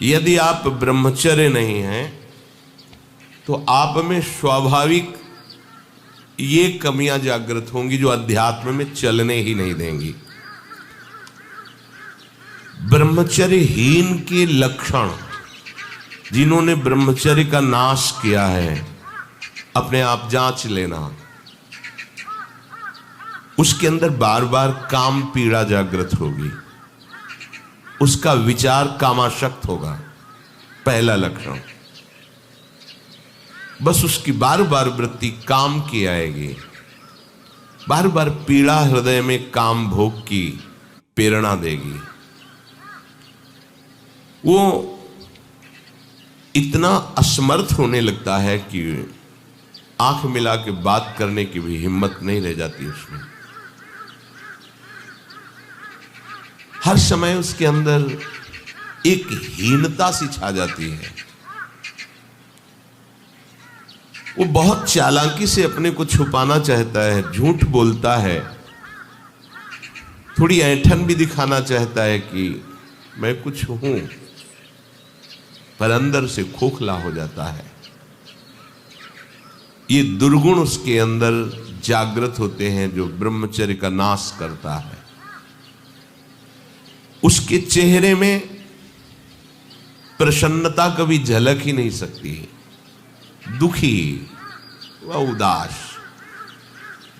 यदि आप ब्रह्मचर्य नहीं हैं तो आप में स्वाभाविक ये कमियां जागृत होंगी जो अध्यात्म में चलने ही नहीं देंगी। ब्रह्मचर्यहीन के लक्षण, जिन्होंने ब्रह्मचर्य का नाश किया है, अपने आप जांच लेना। उसके अंदर बार बार काम पीड़ा जागृत होगी, उसका विचार कामाशक्त होगा, पहला लक्षण। बस उसकी बार बार वृत्ति काम की आएगी, बार बार पीड़ा हृदय में काम भोग की प्रेरणा देगी। वो इतना असमर्थ होने लगता है कि आंख मिला के बात करने की भी हिम्मत नहीं रह जाती उसमें। हर समय उसके अंदर एक हीनता सी छा जाती है। वो बहुत चालाकी से अपने को छुपाना चाहता है, झूठ बोलता है, थोड़ी ऐंठन भी दिखाना चाहता है कि मैं कुछ हूं, पर अंदर से खोखला हो जाता है। ये दुर्गुण उसके अंदर जागृत होते हैं जो ब्रह्मचर्य का नाश करता है। उसके चेहरे में प्रसन्नता कभी झलक ही नहीं सकती, दुखी व उदास,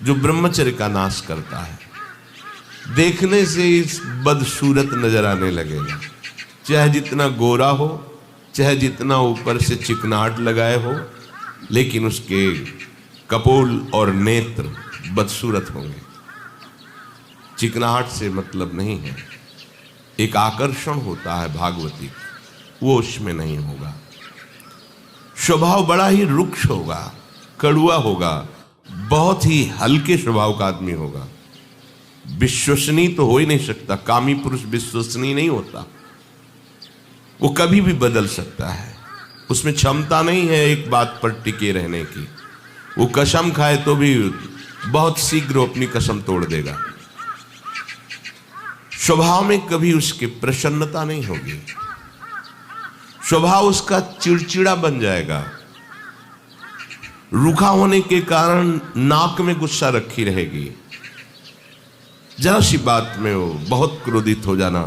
जो ब्रह्मचर्य का नाश करता है। देखने से इस बदसूरत नजर आने लगेगा, चाहे जितना गोरा हो, चाहे जितना ऊपर से चिकनाहट लगाए हो, लेकिन उसके कपोल और नेत्र बदसूरत होंगे। चिकनाहट से मतलब नहीं है, एक आकर्षण होता है भागवती, वो उसमें नहीं होगा। स्वभाव बड़ा ही रुक्ष होगा, कड़ुआ होगा, बहुत ही हल्के स्वभाव का आदमी होगा। विश्वसनीय तो हो ही नहीं सकता, कामी पुरुष विश्वसनीय नहीं होता, वो कभी भी बदल सकता है। उसमें क्षमता नहीं है एक बात पर टिके रहने की। वो कसम खाए तो भी बहुत शीघ्र अपनी कसम तोड़ देगा। स्वभाव में कभी उसकी प्रसन्नता नहीं होगी, स्वभाव उसका चिड़चिड़ा बन जाएगा। रूखा होने के कारण नाक में गुस्सा रखी रहेगी, जरा सी बात में वो बहुत क्रोधित हो जाना,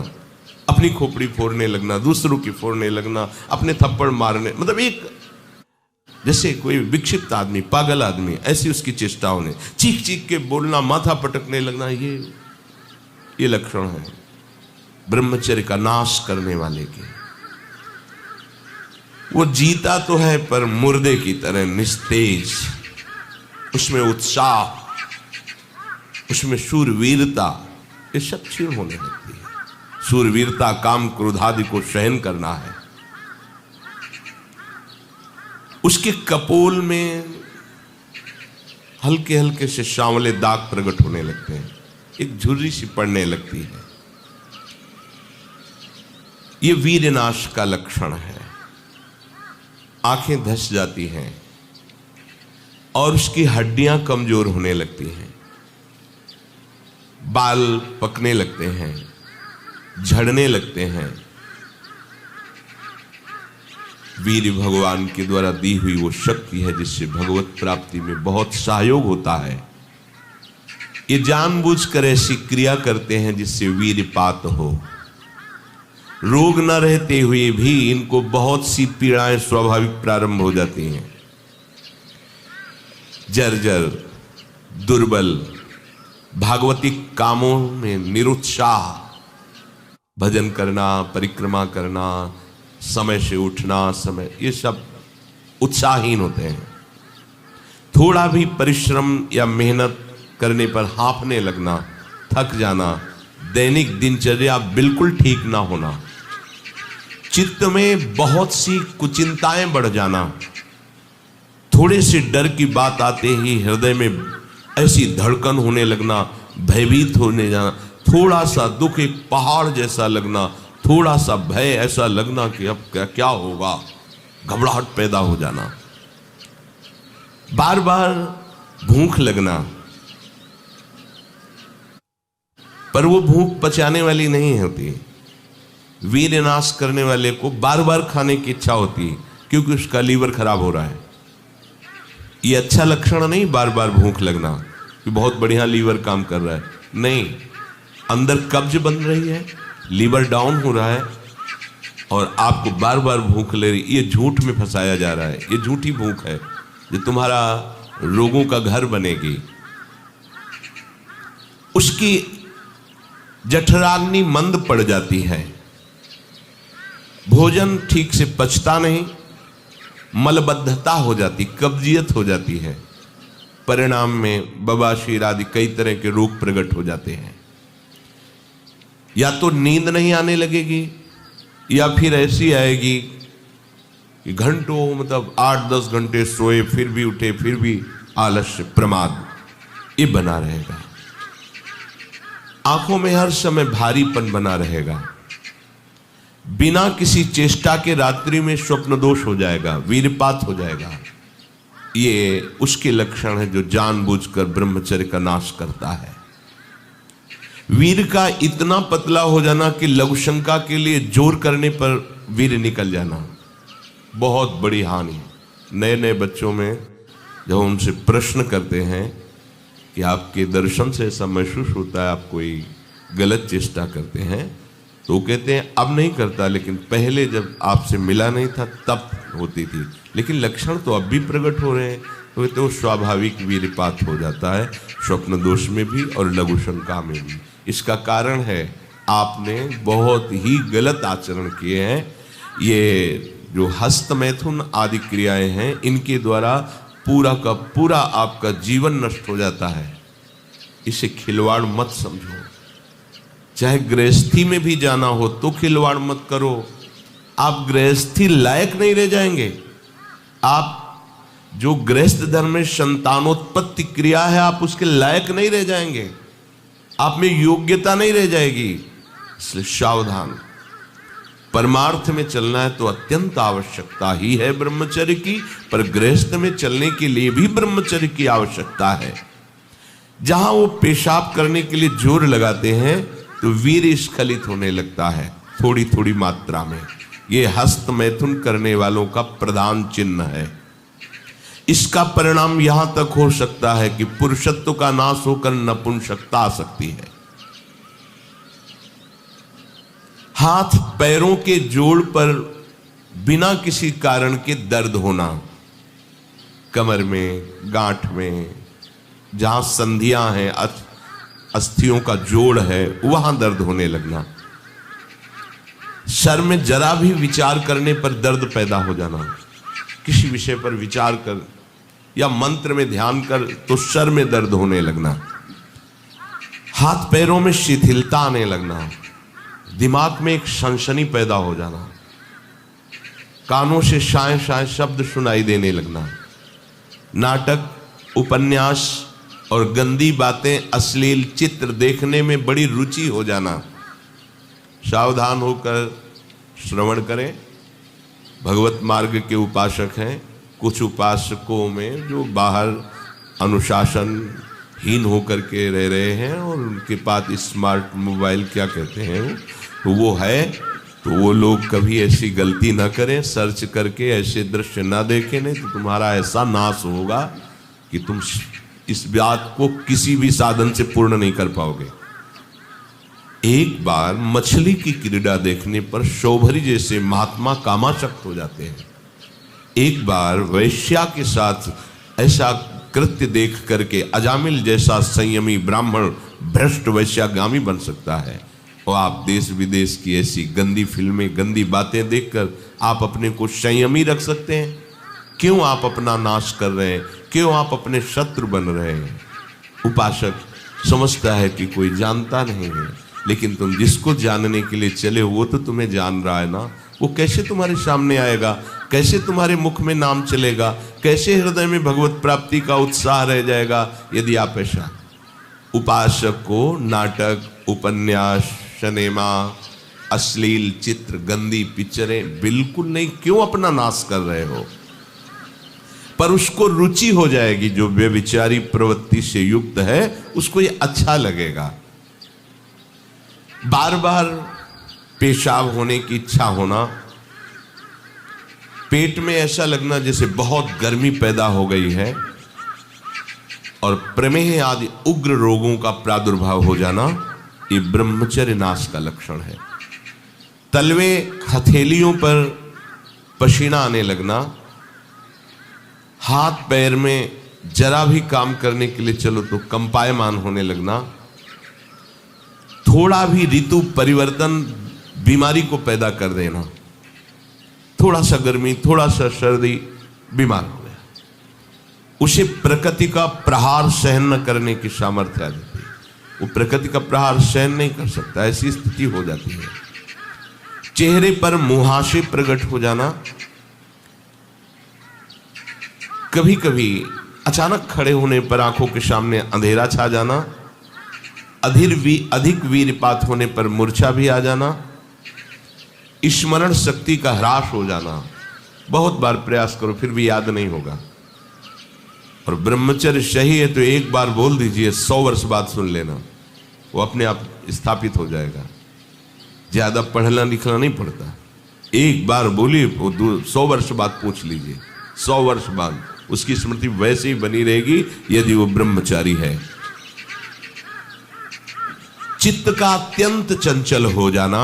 अपनी खोपड़ी फोड़ने लगना, दूसरों की फोड़ने लगना, अपने थप्पड़ मारने, मतलब एक जैसे कोई विक्षिप्त आदमी, पागल आदमी, ऐसी उसकी चेष्टाओं ने चीख चीख के बोलना, माथा पटकने लगना, ये लक्षण है ब्रह्मचर्य का नाश करने वाले के। वो जीता तो है पर मुर्दे की तरह निस्तेज, उसमें उत्साह, उसमें शूरवीरता, ये सब क्षीण होने लगती है। शूरवीरता काम क्रोध आदि को सहन करना है। उसके कपोल में हल्के हल्के से सांवले दाग प्रकट होने लगते हैं, एक झुर्री सी पड़ने लगती है। ये वीरनाश का लक्षण है। आंखें धस जाती हैं और उसकी हड्डियां कमजोर होने लगती हैं, बाल पकने लगते हैं, झड़ने लगते हैं। वीर भगवान के द्वारा दी हुई वो शक्ति है जिससे भगवत प्राप्ति में बहुत सहयोग होता है। ये जानबूझकर ऐसी क्रिया करते हैं जिससे वीरपात हो। रोग न रहते हुए भी इनको बहुत सी पीड़ाएं स्वाभाविक प्रारंभ हो जाती हैं। जर्जर, दुर्बल, भागवतिक कामों में निरुत्साह, भजन करना, परिक्रमा करना, समय से उठना, समय, ये सब उत्साहहीन होते हैं। थोड़ा भी परिश्रम या मेहनत करने पर हांफने लगना, थक जाना, दैनिक दिनचर्या बिल्कुल ठीक ना होना, चित्त में बहुत सी कुचिंताएं बढ़ जाना, थोड़े से डर की बात आते ही हृदय में ऐसी धड़कन होने लगना, भयभीत होने जाना, थोड़ा सा दुख एक पहाड़ जैसा लगना, थोड़ा सा भय ऐसा लगना कि अब क्या होगा, घबराहट पैदा हो जाना, बार बार भूख लगना, पर वो भूख पचाने वाली नहीं होती, वीर्य नाश करने वाले को बार बार खाने की इच्छा होती है क्योंकि उसका लीवर खराब हो रहा है। ये अच्छा लक्षण नहीं बार बार भूख लगना कि बहुत बढ़िया लीवर काम कर रहा है, नहीं, अंदर कब्ज बन रही है, लीवर डाउन हो रहा है और आपको बार बार भूख ले रही। ये झूठ में फंसाया जा रहा है, ये झूठी भूख है जो तुम्हारा रोगों का घर बनेगी। उसकी जठराग्नि मंद पड़ जाती है, भोजन ठीक से पचता नहीं, मलबद्धता हो जाती, कब्जियत हो जाती है, परिणाम में बवासीर आदि कई तरह के रोग प्रकट हो जाते हैं। या तो नींद नहीं आने लगेगी या फिर ऐसी आएगी कि घंटों मतलब 8-10 घंटे सोए फिर भी उठे फिर भी आलस्य प्रमाद ये बना रहेगा। आंखों में हर समय भारीपन बना रहेगा, बिना किसी चेष्टा के रात्रि में स्वप्न दोष हो जाएगा, वीरपात हो जाएगा। ये उसके लक्षण है जो जानबूझकर ब्रह्मचर्य का नाश करता है। वीर का इतना पतला हो जाना कि लघुशंका के लिए जोर करने पर वीर निकल जाना बहुत बड़ी हानि। नए नए बच्चों में जब उनसे प्रश्न करते हैं कि आपके दर्शन से ऐसा महसूस होता है आप कोई गलत चेष्टा करते हैं, तो वो कहते हैं अब नहीं करता, लेकिन पहले जब आपसे मिला नहीं था तब होती थी, लेकिन लक्षण तो अब भी प्रकट हो रहे हैं। तो स्वाभाविक वीरपात हो जाता है, स्वप्न दोष में भी और लघु शंका में भी। इसका कारण है आपने बहुत ही गलत आचरण किए हैं। ये जो हस्त मैथुन आदि क्रियाएं हैं, इनके द्वारा पूरा का पूरा आपका जीवन नष्ट हो जाता है। इसे खिलवाड़ मत समझो। चाहे गृहस्थी में भी जाना हो तो खिलवाड़ मत करो। आप गृहस्थी लायक नहीं रह जाएंगे। आप जो गृहस्थ धर्म में संतानोत्पत्ति क्रिया है, आप उसके लायक नहीं रह जाएंगे, आप में योग्यता नहीं रह जाएगी। इसलिए सावधान। परमार्थ में चलना है तो अत्यंत आवश्यकता ही है ब्रह्मचर्य की, पर गृहस्थ में चलने के लिए भी ब्रह्मचर्य की आवश्यकता है। जहां वो पेशाब करने के लिए जोर लगाते हैं तो वीर स्खलित होने लगता है थोड़ी थोड़ी मात्रा में। ये हस्त मैथुन करने वालों का प्रधान चिन्ह है। इसका परिणाम यहां तक हो सकता है कि पुरुषत्व का नाश होकर नपुंसकता आ सकती है। हाथ पैरों के जोड़ पर बिना किसी कारण के दर्द होना, कमर में, गांठ में, जहां संधियां हैं, अस्थियों का जोड़ है, वहां दर्द होने लगना। सर में जरा भी विचार करने पर दर्द पैदा हो जाना। किसी विषय पर विचार कर या मंत्र में ध्यान कर तो सर में दर्द होने लगना। हाथ पैरों में शिथिलता आने लगना। दिमाग में एक सनसनी पैदा हो जाना। कानों से शाय शाय शब्द सुनाई देने लगना। नाटक, उपन्यास और गंदी बातें, अश्लील चित्र देखने में बड़ी रुचि हो जाना। सावधान होकर श्रवण करें। भगवत मार्ग के उपासक हैं। कुछ उपासकों में जो बाहर अनुशासनहीन होकर के रह रहे हैं और उनके पास स्मार्ट मोबाइल क्या कहते हैं तो वो है, तो वो लोग कभी ऐसी गलती ना करें, सर्च करके ऐसे दृश्य ना देखें, नहीं तो तुम्हारा ऐसा नाश होगा कि तुम इस बात को किसी भी साधन से पूर्ण नहीं कर पाओगे। एक बार मछली की क्रीड़ा देखने पर शौभरी जैसे महात्मा कामाशक्त हो जाते हैं। एक बार वैश्या के साथ ऐसा कृत्य देख करके अजामिल जैसा संयमी ब्राह्मण भ्रष्ट वैश्यागामी बन सकता है। और आप देश विदेश की ऐसी गंदी फिल्में, गंदी बातें देखकर आप अपने को संयमी रख सकते हैं? क्यों आप अपना नाश कर रहे हैं? क्यों आप अपने शत्रु बन रहे हैं? उपासक समझता है कि कोई जानता नहीं है, लेकिन तुम जिसको जानने के लिए चले वो तो तुम्हें जान रहा है ना। वो कैसे तुम्हारे सामने आएगा? कैसे तुम्हारे मुख में नाम चलेगा? कैसे हृदय में भगवत प्राप्ति का उत्साह रह जाएगा यदि आप ऐसा? उपासक को नाटक, उपन्यास, सिनेमा, अश्लील चित्र, गंदी पिक्चरें बिल्कुल नहीं। क्यों अपना नाश कर रहे हो? पर उसको रुचि हो जाएगी, जो व्यभिचारी प्रवृत्ति से युक्त है उसको ये अच्छा लगेगा। बार बार पेशाब होने की इच्छा होना, पेट में ऐसा लगना जैसे बहुत गर्मी पैदा हो गई है, और प्रमेह आदि उग्र रोगों का प्रादुर्भाव हो जाना, ये ब्रह्मचर्य नाश का लक्षण है। तलवे हथेलियों पर पसीना आने लगना, हाथ पैर में जरा भी काम करने के लिए चलो तो कंपायमान होने लगना, थोड़ा भी ऋतु परिवर्तन बीमारी को पैदा कर देना, थोड़ा सा गर्मी थोड़ा सा सर्दी बीमार हो गया, उसे प्रकृति का प्रहार सहन न करने की सामर्थ्य आ जाती है। वो प्रकृति का प्रहार सहन नहीं कर सकता, ऐसी स्थिति हो जाती है। चेहरे पर मुहासे प्रकट हो जाना, कभी कभी अचानक खड़े होने पर आंखों के सामने अंधेरा छा जाना, अधिक वीरपात होने पर मूर्छा भी आ जाना, स्मरण शक्ति का ह्रास हो जाना, बहुत बार प्रयास करो फिर भी याद नहीं होगा। और ब्रह्मचर्य सही है तो एक बार बोल दीजिए, 100 वर्ष बाद सुन लेना, वो अपने आप स्थापित हो जाएगा। ज्यादा पढ़ना लिखना नहीं पड़ता, एक बार बोलिए, वो 100 वर्ष बाद पूछ लीजिए, 100 वर्ष बाद उसकी स्मृति वैसे ही बनी रहेगी यदि वो ब्रह्मचारी है। चित्त का अत्यंत चंचल हो जाना,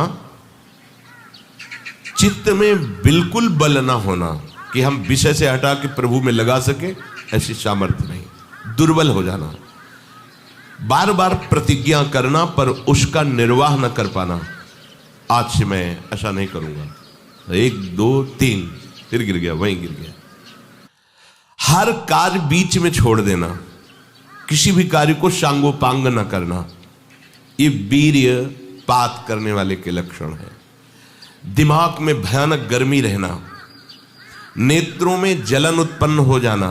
चित्त में बिल्कुल बल ना होना कि हम विषय से हटा के प्रभु में लगा सके, ऐसी सामर्थ्य नहीं, दुर्बल हो जाना, बार बार प्रतिज्ञा करना पर उसका निर्वाह न कर पाना, आज से मैं ऐसा नहीं करूंगा, 1 2 3 फिर गिर गया, वहीं गिर गया। हर कार्य बीच में छोड़ देना, किसी भी कार्य को सांगोपांग न करना, ये वीर्य पात करने वाले के लक्षण है। दिमाग में भयानक गर्मी रहना, नेत्रों में जलन उत्पन्न हो जाना,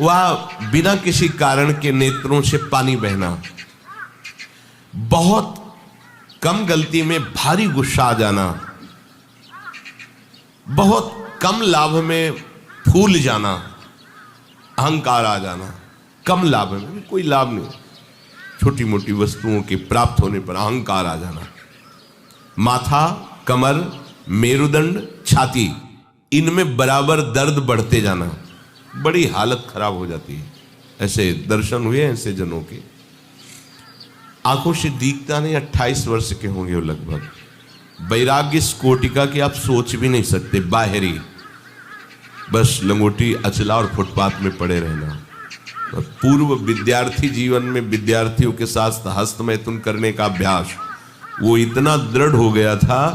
वह बिना किसी कारण के नेत्रों से पानी बहना, बहुत कम गलती में भारी गुस्सा आ जाना, बहुत कम लाभ में फूल जाना, अहंकार आ जाना, कम लाभ में कोई लाभ नहीं, छोटी मोटी वस्तुओं के प्राप्त होने पर अहंकार आ जाना, माथा, कमर, मेरुदंड, छाती, इनमें बराबर दर्द बढ़ते जाना, बड़ी हालत खराब हो जाती है। ऐसे दर्शन हुए ऐसे जनों के, आंखों से दिखता नहीं, 28 वर्ष के होंगे वो लगभग, वैराग्य इस कोटिका की आप सोच भी नहीं सकते, बाहरी बस लंगोटी अचला और फुटपाथ में पड़े रहना। और पूर्व विद्यार्थी जीवन में विद्यार्थियों के साथ हस्तमैथुन करने का अभ्यास वो इतना दृढ़ हो गया था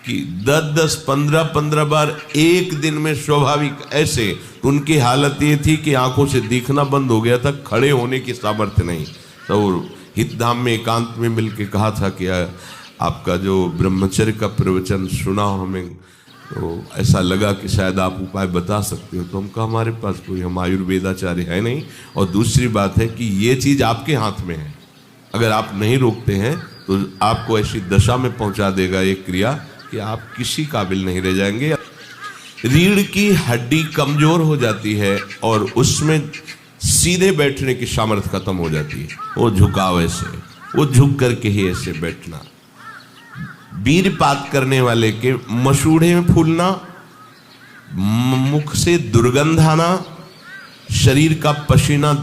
कि 10-10, 15-15 बार एक दिन में स्वाभाविक, ऐसे उनकी हालत ये थी कि आंखों से दिखना बंद हो गया था, खड़े होने की सामर्थ्य नहीं। तो हितधाम में एकांत में मिलके कहा था कि आपका जो ब्रह्मचर्य का प्रवचन सुना हमें, तो ऐसा लगा कि शायद आप उपाय बता सकते हो। तो हम कहा हमारे पास कोई, हम आयुर्वेदाचार्य है नहीं, और दूसरी बात है कि ये चीज़ आपके हाथ में है, अगर आप नहीं रोकते हैं तो आपको ऐसी दशा में पहुंचा देगा एक क्रिया कि आप किसी काबिल नहीं रह जाएंगे। रीढ़ की हड्डी कमजोर हो जाती है और उसमें सीधे बैठने की सामर्थ्य खत्म हो जाती है, वो झुकाव ऐसे, वो झुक करके ही ऐसे बैठना। वीरपात करने वाले के मसूड़े में फूलना, मुख से दुर्गंध आना, शरीर का पसीना